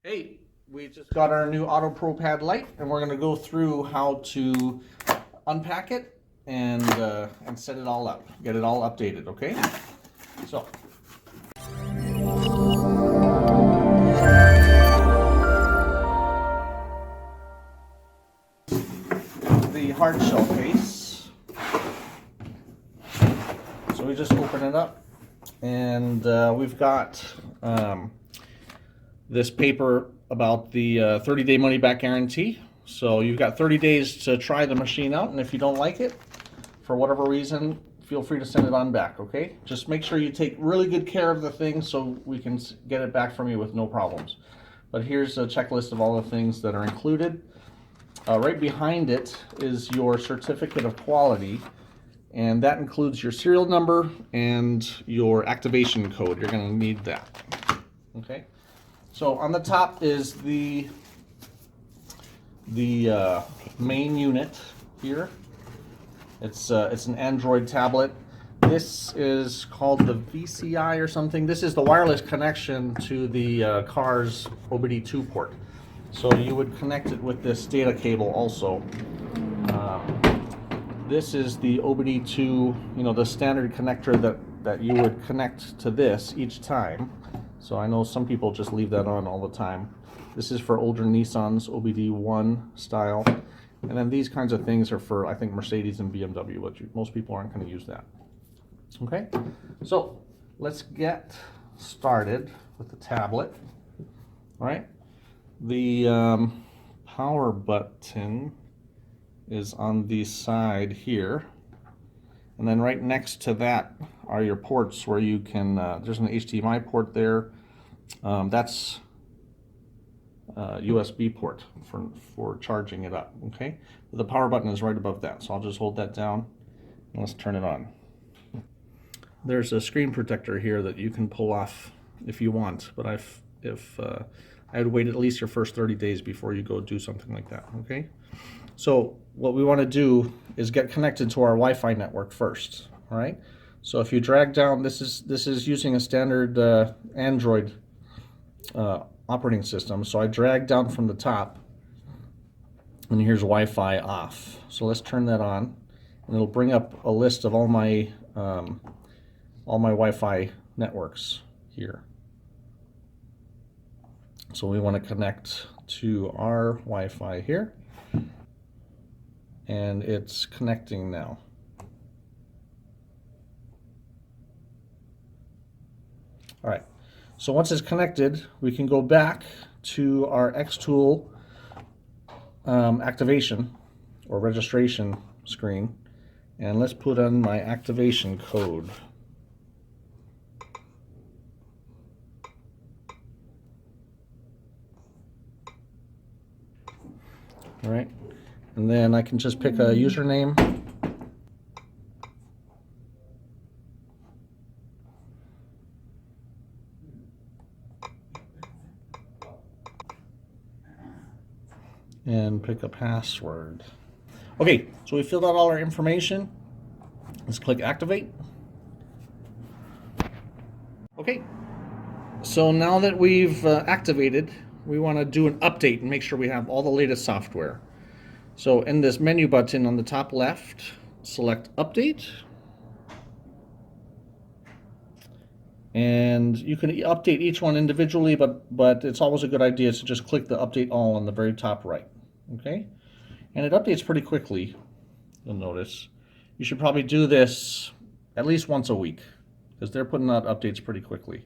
Hey, we just got our new AutoProPAD ELITE, and we're going to go through how to unpack it and set it all up, get it all updated, okay? So. The hard shell case. So we just open it up, and we've got this paper about the 30-day money-back guarantee. So you've got 30 days to try the machine out, and if you don't like it, for whatever reason, feel free to send it on back, okay? Just make sure you take really good care of the thing so we can get it back from you with no problems. But here's a checklist of all the things that are included. Right behind it is your certificate of quality, and that includes your serial number and your activation code. You're going to need that, okay? So on the top is the main unit here. It's an Android tablet. This is called the VCI or something. This is the wireless connection to the car's OBD2 port. So you would connect it with this data cable also. This is the OBD2, you know, the standard connector that you would connect to this each time. So I know some people just leave that on all the time. This is for older Nissans, OBD1 style. And then these kinds of things are for, I think, Mercedes and BMW, but most people aren't going to use that. Okay, so let's get started with the tablet. All right, the power button is on the side here. And then right next to that are your ports where you can, there's an HDMI port there. That's USB port for charging it up, okay? The power button is right above that, so I'll just hold that down and let's turn it on. There's a screen protector here that you can pull off if you want, but I'd wait at least your first 30 days before you go do something like that, okay? So what we want to do is get connected to our Wi-Fi network first, all right? So if you drag down, this is using a standard Android operating system. So I drag down from the top, and here's Wi-Fi off. So let's turn that on, and it'll bring up a list of all my Wi-Fi networks here. So we want to connect to our Wi-Fi here, and it's connecting now. All right, so once it's connected, we can go back to our XTOOL activation or registration screen, and let's put in my activation code. All right, and then I can just pick a username. And pick a password. Okay, so we filled out all our information. Let's click activate. Okay, so now that we've activated, we want to do an update and make sure we have all the latest software. So in this menu button on the top left, select update. And you can update each one individually, but it's always a good idea to just click the update all on the very top right. Okay, and it updates pretty quickly, you'll notice. You should probably do this at least once a week because they're putting out updates pretty quickly.